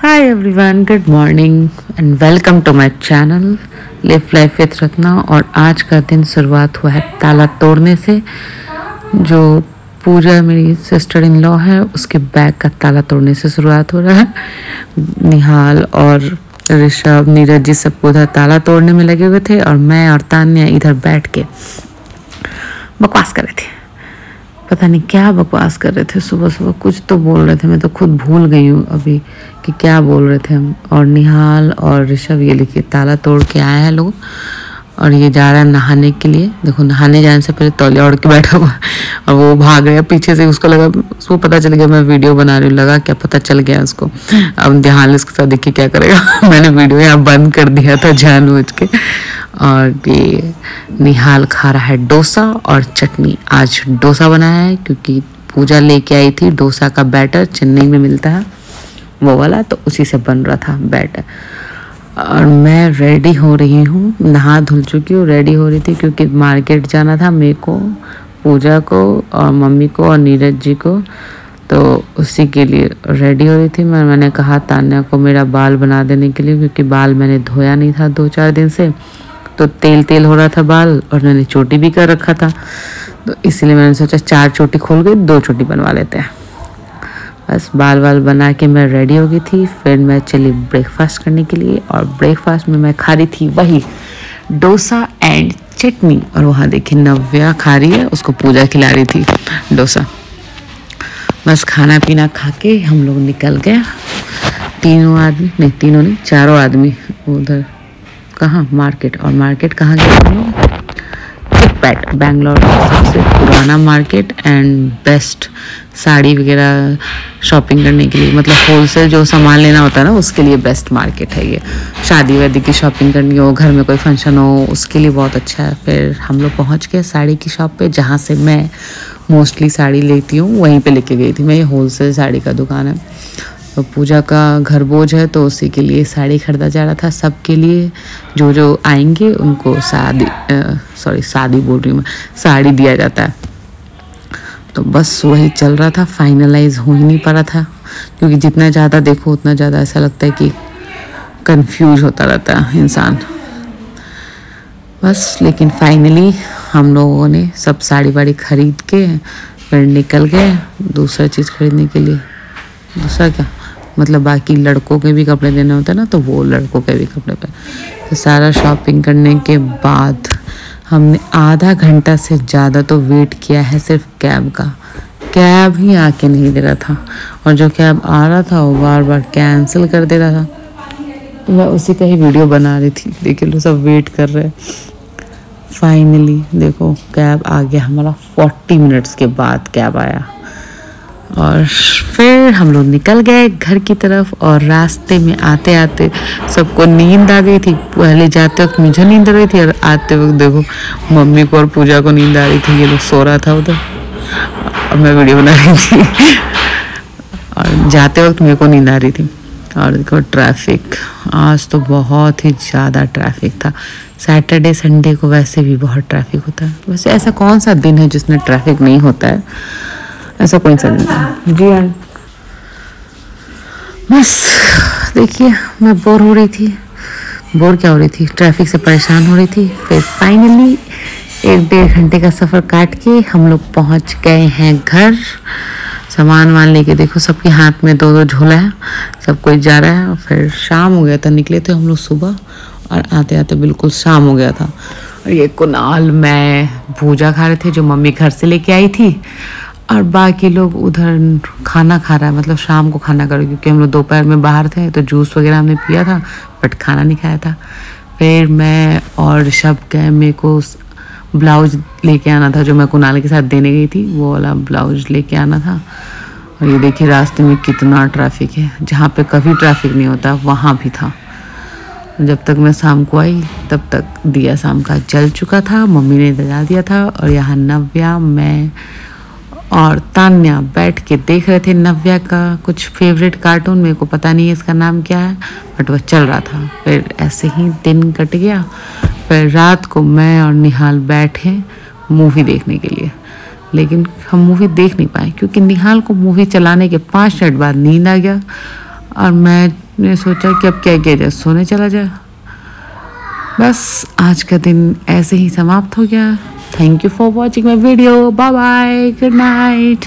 Hi everyone, good morning and welcome to my channel live life with Ratna. और आज का दिन शुरुआत हुआ है ताला तोड़ने से। जो पूजा मेरी सिस्टर इन लॉ है, उसके बैग का ताला तोड़ने से शुरुआत हो रहा है। निहाल और ऋषभ, नीरज जी सब उधर ताला तोड़ने में लगे हुए थे और मैं और तान्या इधर बैठ के बकवास कर रहे थे। पता नहीं क्या बकवास कर रहे थे। सुबह सुबह कुछ तो बोल रहे थे, मैं तो खुद भूल गई हूँ अभी कि क्या बोल रहे थे हम। और निहाल और ऋषभ ये लिखिए ताला तोड़ के आए हैं लोग, और ये जा रहा है नहाने के लिए। देखो, नहाने जाने से पहले तौलिया ओढ़ के बैठा हुआ और वो भाग गया पीछे से। उसको लगा, उसको पता चल गया मैं वीडियो बना रही हूँ। लगा क्या पता चल गया उसको। अब ध्यान इसके साथ देखिए क्या करेगा। मैंने वीडियो यहाँ बंद कर दिया था जानबूझ के। और ये निहाल खा रहा है डोसा और चटनी। आज डोसा बनाया है क्योंकि पूजा लेके आई थी डोसा का बैटर, चेन्नई में मिलता है वो वाला, तो उसी से बन रहा था बैटर। और मैं रेडी हो रही हूँ, नहा धुल चुकी हूँ, रेडी हो रही थी क्योंकि मार्केट जाना था मेरे को, पूजा को और मम्मी को और नीरज जी को, तो उसी के लिए रेडी हो रही थी। मैंने कहा तान्या को मेरा बाल बना देने के लिए, क्योंकि बाल मैंने धोया नहीं था 2-4 दिन से, तो तेल हो रहा था बाल, और मैंने चोटी भी कर रखा था, तो इसलिए मैंने सोचा 4 चोटी खोल के 2 चोटी बनवा लेते हैं। बस बाल बना के मैं रेडी हो गई थी। फिर मैं चली ब्रेकफास्ट करने के लिए, और ब्रेकफास्ट में मैं खा रही थी वही डोसा एंड चटनी। और वहाँ देखिए नव्या खा रही है, उसको पूजा खिला रही थी डोसा। बस खाना पीना खा के हम लोग निकल गए, चारों आदमी उधर कहाँ मार्केट। और मार्केट कहाँ गए हम लोग? चिकपेट, बैंगलोर का सबसे पुराना मार्केट एंड बेस्ट साड़ी वगैरह शॉपिंग करने के लिए, मतलब होलसेल जो सामान लेना होता है ना, उसके लिए बेस्ट मार्केट है ये। शादी वादी की शॉपिंग करनी हो, घर में कोई फंक्शन हो, उसके लिए बहुत अच्छा है। फिर हम लोग पहुँच गए साड़ी की शॉप पे, जहाँ से मैं मोस्टली साड़ी लेती हूँ, वहीं पे लेके गई थी मैं। ये होलसेल साड़ी का दुकान है। तो पूजा का घर बोझ है, तो उसी के लिए साड़ी खरीदा जा रहा था सबके लिए। जो जो आएंगे उनको शादी बोल रही हूँ मैं, साड़ी दिया जाता है। तो बस वही चल रहा था, फाइनलाइज हो ही नहीं पा रहा था, क्योंकि जितना ज़्यादा देखो उतना ज़्यादा ऐसा लगता है कि कंफ्यूज होता रहता है इंसान। बस लेकिन फाइनली हम लोगों ने सब साड़ी वाड़ी खरीद के फिर निकल गए दूसरा चीज़ खरीदने के लिए। दूसरा क्या, मतलब बाकी लड़कों के भी कपड़े देने होते हैं ना, तो वो लड़कों के भी कपड़े पे। तो सारा शॉपिंग करने के बाद हमने आधा घंटा से ज़्यादा तो वेट किया है सिर्फ कैब का। कैब ही आके नहीं दे रहा था, और जो कैब आ रहा था वो बार बार कैंसिल कर दे रहा था। तो मैं उसी का ही वीडियो बना रही थी। देखिए लोग सब वेट कर रहे हैं। फाइनली देखो कैब आ गया हमारा, 40 मिनट्स के बाद कैब आया। और फिर हम लोग निकल गए घर की तरफ। और रास्ते में आते आते सबको नींद आ गई थी। पहले जाते वक्त मुझे नींद आ रही थी, और आते वक्त देखो मम्मी को और पूजा को नींद आ रही थी। ये लोग सो रहा था उधर और मैं वीडियो बना रही थी। और जाते वक्त मेरे को नींद आ रही थी। और देखो ट्रैफिक, आज तो बहुत ही ज़्यादा ट्रैफिक था। सैटरडे संडे को वैसे भी बहुत ट्रैफिक होता है। वैसे ऐसा कौन सा दिन है जिसमें ट्रैफिक नहीं होता है? ऐसा कोई सा नहीं है जी। हाँ, बस देखिए मैं बोर हो रही थी। बोर क्या हो रही थी, ट्रैफिक से परेशान हो रही थी। फिर फाइनली 1-1.5 घंटे का सफ़र काट के हम लोग पहुंच गए हैं घर। सामान लेके देखो सबके हाथ में 2-2 झोला है, सब कोई जा रहा है। और फिर शाम हो गया था, निकले थे हम लोग सुबह, और आते आते बिल्कुल शाम हो गया था। और ये कुणाल मैं भूजा खा रहे थे जो मम्मी घर से लेके आई थी, और बाकी लोग उधर खाना खा रहा है, मतलब शाम को खाना करो, क्योंकि हम लोग दोपहर में बाहर थे तो जूस वगैरह हमने पिया था, बट खाना नहीं खाया था। फिर मैं और ऋषभ गए, मेरे को ब्लाउज लेके आना था जो मैं कुणाल के साथ देने गई थी, वो वाला ब्लाउज लेके आना था। और ये देखिए रास्ते में कितना ट्रैफिक है, जहाँ पे कभी ट्रैफिक नहीं होता वहाँ भी था। जब तक मैं शाम को आई तब तक दिया शाम का जल चुका था, मम्मी ने जला दिया था। और यहाँ नव्या, मैं और तान्या बैठ के देख रहे थे नव्या का कुछ फेवरेट कार्टून। मेरे को पता नहीं है इसका नाम क्या है, बट वह चल रहा था। फिर ऐसे ही दिन कट गया। फिर रात को मैं और निहाल बैठे मूवी देखने के लिए, लेकिन हम मूवी देख नहीं पाए क्योंकि निहाल को मूवी चलाने के 5 मिनट बाद नींद आ गया। और मैंने सोचा कि अब क्या किया जाए, सोने चला जाए। बस आज का दिन ऐसे ही समाप्त हो गया। Thank you for watching my video. Bye bye, good night.